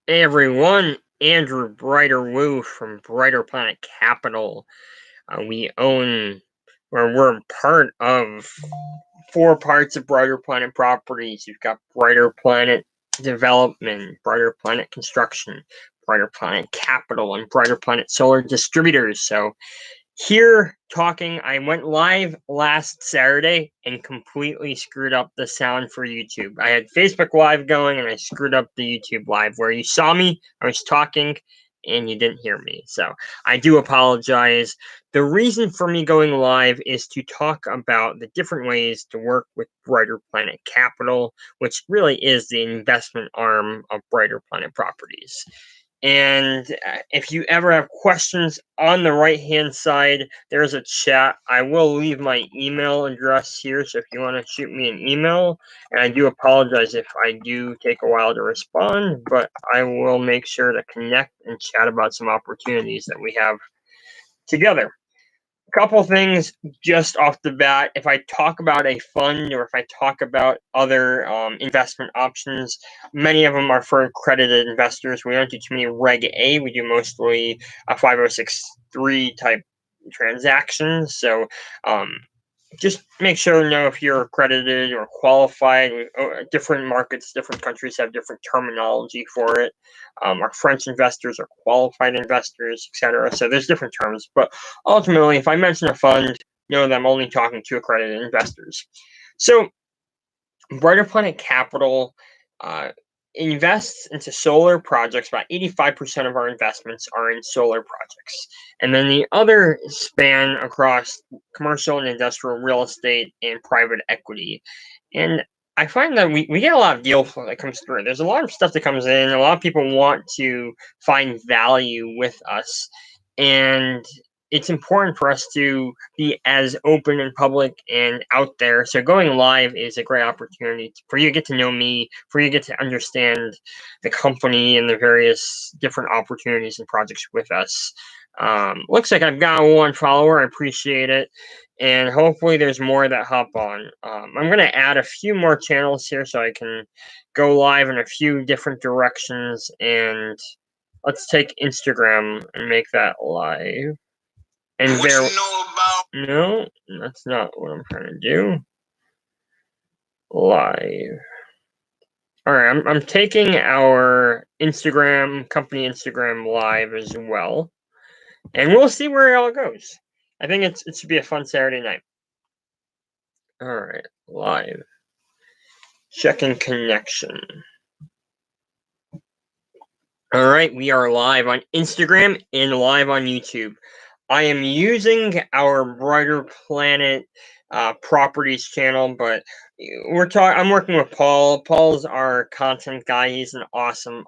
Hey everyone, Andrew Breiter Woo from Breiter Planet Capital. We own, or we're part of four parts of Brighter Planet Properties. You've got Brighter Planet Development, Brighter Planet Construction, Brighter Planet Capital, and Brighter Planet Solar Distributors. So here talking, I went live last Saturday and completely screwed up the sound for YouTube. I had Facebook Live going and I screwed up the YouTube Live where you saw me, I was talking, and you didn't hear me. So I do apologize. The reason for me going live is to talk about the different ways to work with Brighter Planet Capital, which really is the investment arm of Brighter Planet Properties. And if you ever have questions, on the right hand side, there's a chat. I will leave my email address here. So if you want to shoot me an email, and I do apologize if I do take a while to respond, but I will make sure to connect and chat about some opportunities that we have together. Couple things just off the bat. If I talk about a fund or if I talk about other investment options, many of them are for accredited investors. We don't do too many Reg A. We do mostly a 5063 type transactions. So just make sure to know if you're accredited or qualified. Different markets, different countries have different terminology for it. Our French investors are qualified investors, etc. So there's different terms. But ultimately, if I mention a fund, know that I'm only talking to accredited investors. So Brighter Planet Capital invests into solar projects. About 85% of our investments are in solar projects. And then the other span across commercial and industrial real estate and private equity. And I find that we get a lot of deal flow that comes through. There's a lot of stuff that comes in. A lot of people want to find value with us. And it's important for us to be as open and public and out there. So going live is a great opportunity for you to get to know me, for you to get to understand the company and the various different opportunities and projects with us. Looks like I've got one follower. I appreciate it. And hopefully there's more that hop on. I'm going to add a few more channels here so I can go live in a few different directions. And let's take Instagram and make that live. And what there, you know about? No, that's not what I'm trying to do. Live. All right, I'm taking our Instagram, company Instagram live as well. And we'll see where it all goes. I think it should be a fun Saturday night. All right, live. Checking connection. All right, we are live on Instagram and live on YouTube. I am using our Brighter Planet Properties channel, but I'm working with Paul. Paul's our content guy. He's an awesome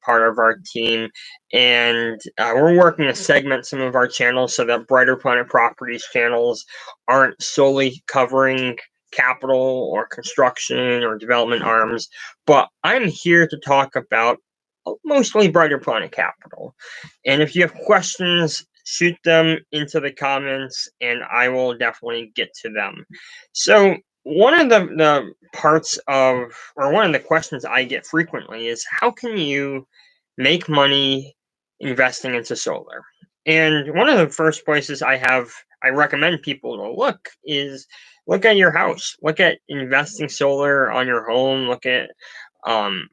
part of our team, and we're working to segment some of our channels so that Brighter Planet Properties channels aren't solely covering capital or construction or development arms, but I'm here to talk about mostly Brighter Planet Capital. And if you have questions, shoot them into the comments and I will definitely get to them. So one of the parts of, or one of the questions I get frequently is, how can you make money investing into solar? And one of the first places I recommend people to look is look at your house. Look at investing solar on your home. Look at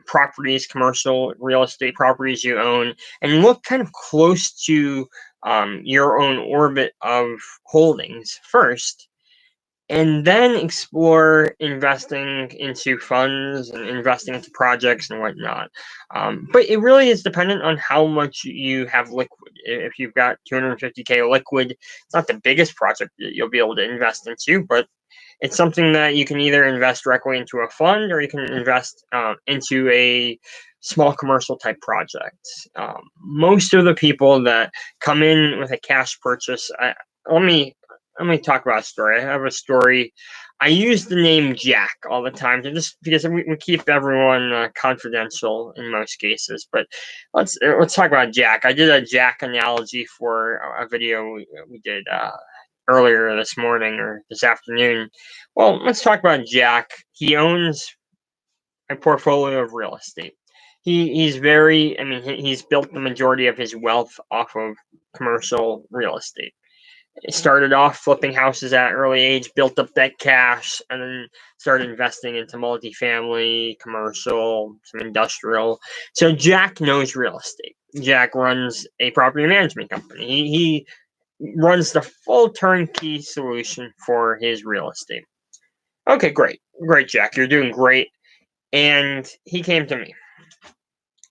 properties, commercial real estate properties you own, and look kind of close to your own orbit of holdings first, and then explore investing into funds and investing into projects and whatnot. But it really is dependent on how much you have liquid. If you've got 250K liquid, it's not the biggest project that you'll be able to invest into, but it's something that you can either invest directly into a fund or you can invest into a small commercial type project. Most of the people that come in with a cash purchase, let me talk about a story. I have a story. I use the name Jack all the time just because we keep everyone confidential in most cases. But let's talk about Jack. I did a Jack analogy for a video we did earlier this morning or this afternoon. Well, let's talk about Jack. He owns a portfolio of real estate. he's very. I mean, he's built the majority of his wealth off of commercial real estate. He started off flipping houses at an early age, built up that cash, and then started investing into multifamily, commercial, some industrial. So Jack knows real estate. Jack runs a property management company. He runs the full turnkey solution for his real estate. Okay, great. Great, Jack. You're doing great. And he came to me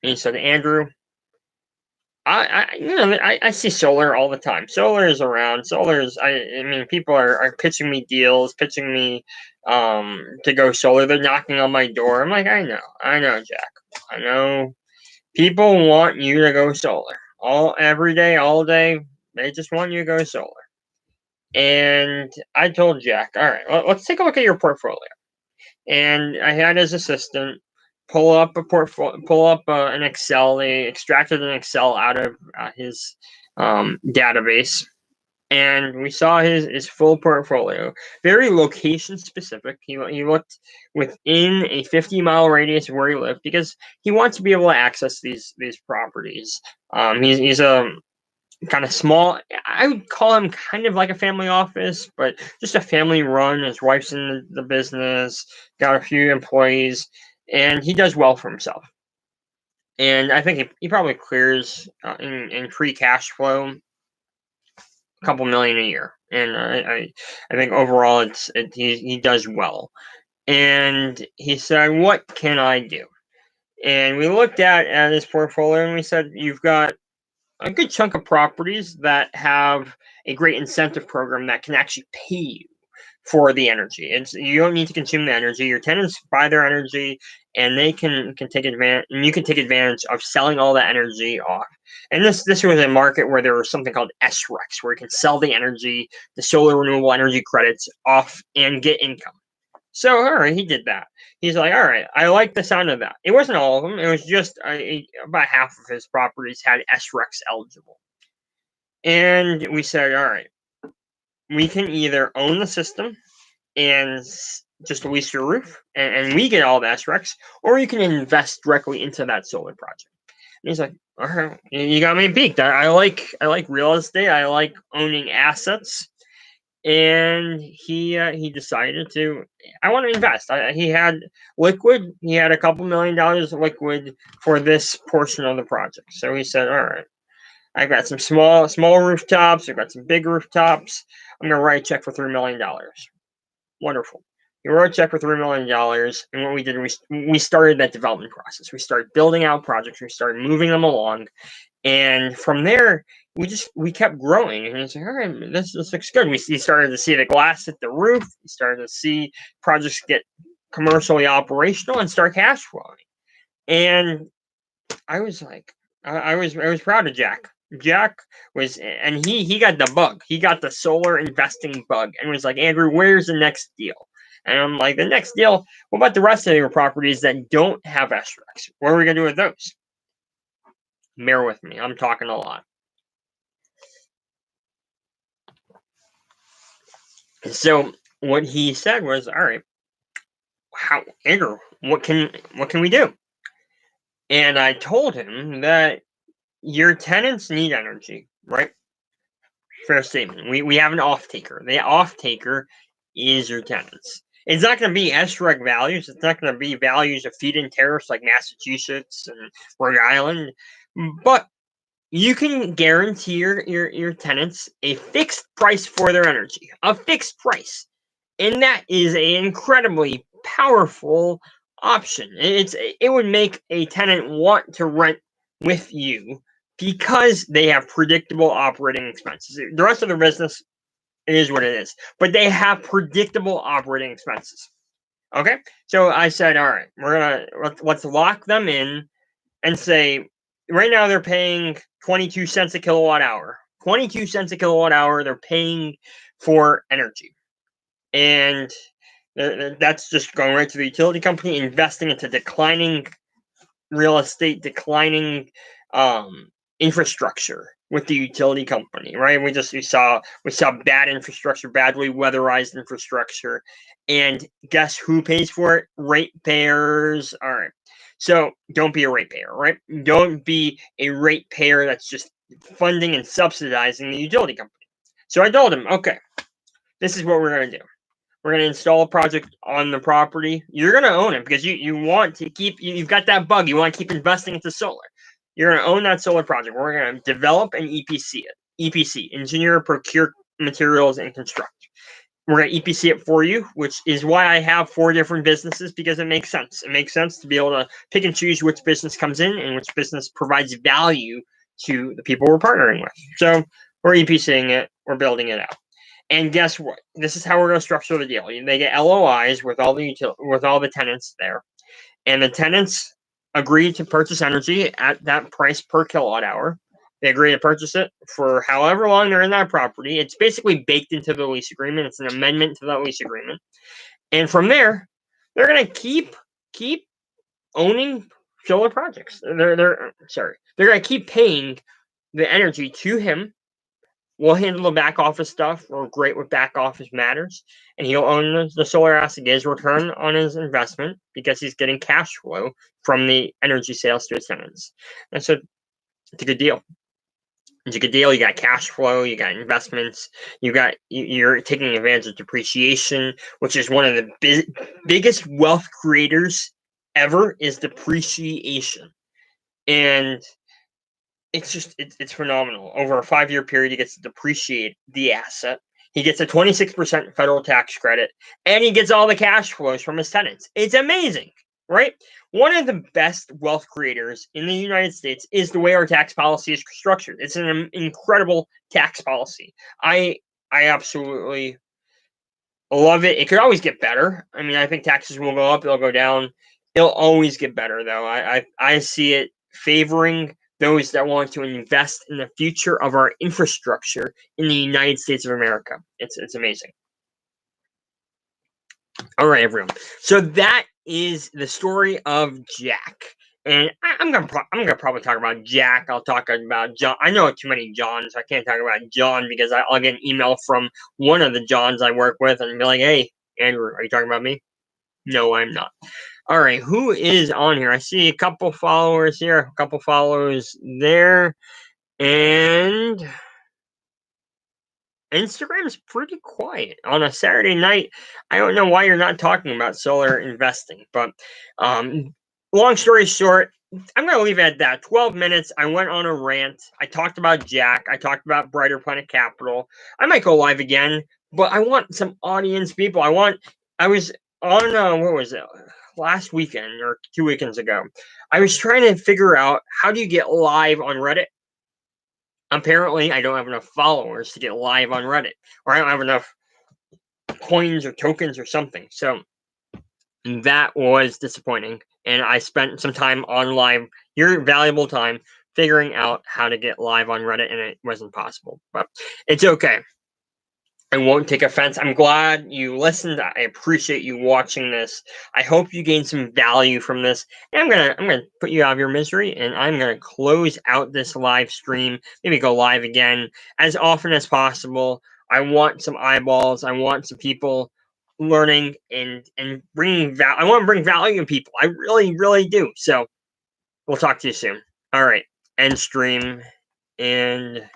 and he said, Andrew, I see solar all the time. Solar is around. I mean, people are pitching me deals, pitching me to go solar. They're knocking on my door. I'm like, I know, Jack. I know people want you to go solar. Every day, all day, they just want you to go solar. And I told Jack, all right, let's take a look at your portfolio. And I had his assistant pull up an Excel. They extracted an Excel out of his database, and we saw his full portfolio, very location specific. He looked within a 50-mile radius of where he lived because he wants to be able to access these properties. He's a kind of small. I would call him kind of like a family office, but just a family run. His wife's in the business, got a few employees, and he does well for himself. And I think he probably clears in free cash flow a couple million a year. And I think overall he does well. And he said, "What can I do?" And we looked at his portfolio and we said, "You've got a good chunk of properties that have a great incentive program that can actually pay you for the energy. You don't need to consume the energy. Your tenants buy their energy, and they can take advantage. And you can take advantage of selling all that energy off. And this was a market where there was something called SRECs, where you can sell the energy, the solar renewable energy credits off, and get income. So, all right, he did that. He's like, all right, I like the sound of that. It wasn't all of them. It was just about half of his properties had SRECs eligible. And we said, all right, we can either own the system and just lease your roof, and we get all the SRECs, or you can invest directly into that solar project. And he's like, all right, you got me peaked. I like real estate. I like owning assets. And he decided to. I want to invest. He had liquid. He had a couple $1 million liquid for this portion of the project. So he said, "All right, I've got some small rooftops. I've got some big rooftops. I'm gonna write a check for $3 million." Wonderful. He wrote a check for $3 million, and what we did, we started that development process. We started building out projects. We started moving them along, and from there, we kept growing. And it's like, all right, this looks good. We started to see the glass hit the roof. We started to see projects get commercially operational and start cash flowing. And I was like, I was proud of Jack. Jack was, and he got the bug. He got the solar investing bug, and was like, Andrew, where's the next deal? And I'm like, the next deal. What about the rest of your properties that don't have SRECs? What are we gonna do with those? Bear with me. I'm talking a lot. So what he said was, all right, Andrew, what can we do? And I told him that your tenants need energy, right? Fair statement. We have an off taker. The off taker is your tenants. It's not going to be SREC values. It's not going to be values of feed-in tariffs like Massachusetts and Rhode Island, but you can guarantee your tenants a fixed price for their energy, a fixed price, and that is an incredibly powerful option. It would make a tenant want to rent with you because they have predictable operating expenses. The rest of their business is what it is, but they have predictable operating expenses. Okay, so I said, all right, let's lock them in and say right now they're paying 22 cents a kilowatt hour. 22 cents a kilowatt hour they're paying for energy. And that's just going right to the utility company, investing into declining real estate, declining infrastructure with the utility company, right? We saw bad infrastructure, badly weatherized infrastructure, and guess who pays for it? Ratepayers. All right. So don't be a ratepayer, right? Don't be a ratepayer that's just funding and subsidizing the utility company. So I told him, okay, this is what we're going to do. We're going to install a project on the property. You're going to own it because you want to keep, you've got that bug. You want to keep investing into solar. You're going to own that solar project. We're going to develop and EPC it. EPC, engineer, procure materials, and construct. We're going to EPC it for you, which is why I have 4 different businesses, because it makes sense. It makes sense to be able to pick and choose which business comes in and which business provides value to the people we're partnering with. So we're EPCing it. We're building it out. And guess what? This is how we're going to structure the deal. They get LOIs with all the tenants there, and the tenants agree to purchase energy at that price per kilowatt hour. They agree to purchase it for however long they're in that property. It's basically baked into the lease agreement. It's an amendment to that lease agreement. And from there, they're going to keep owning solar projects. They're going to keep paying the energy to him. We'll handle the back office stuff. We're great with back office matters. And he'll own the solar asset, get his return on his investment because he's getting cash flow from the energy sales to his tenants. And so it's a good deal. It's a good deal. You got cash flow, you got investments, you're taking advantage of depreciation, which is one of the biggest wealth creators ever, is depreciation. And it's phenomenal. Over a 5-year period, he gets to depreciate the asset. He gets a 26% federal tax credit, and he gets all the cash flows from his tenants. It's amazing, right? One of the best wealth creators in the United States is the way our tax policy is structured. It's an incredible tax policy. I absolutely love it. It could always get better. I mean, I think taxes will go up, they'll go down. It'll always get better, though. I see it favoring those that want to invest in the future of our infrastructure in the United States of America. It's amazing. All right, everyone. So that is the story of Jack. And I'm gonna probably talk about Jack. I'll talk about John. I know too many Johns. I can't talk about John because I'll get an email from one of the Johns I work with and be like, "Hey, Andrew, are you talking about me?" No, I'm not. All right, who is on here? I see a couple followers here, a couple followers there, and Instagram's pretty quiet on a Saturday night. I don't know why you're not talking about solar investing, but long story short, I'm going to leave it at that. 12 minutes. I went on a rant. I talked about Jack. I talked about Breiter Planet Capital. I might go live again, but I want some audience people. I was on, what was it? Last weekend or 2 weekends ago. I was trying to figure out how do you get live on Reddit. Apparently, I don't have enough followers to get live on Reddit, or I don't have enough coins or tokens or something. So that was disappointing. And I spent some time on live, your valuable time, figuring out how to get live on Reddit, and it wasn't possible. But it's okay. I won't take offense. I'm glad you listened. I appreciate you watching this. I hope you gained some value from this. And I'm gonna put you out of your misery, and I'm gonna close out this live stream. Maybe go live again as often as possible. I want some eyeballs. I want some people learning and bringing value. I want to bring value to people. I really, really do. So we'll talk to you soon. All right. End stream and.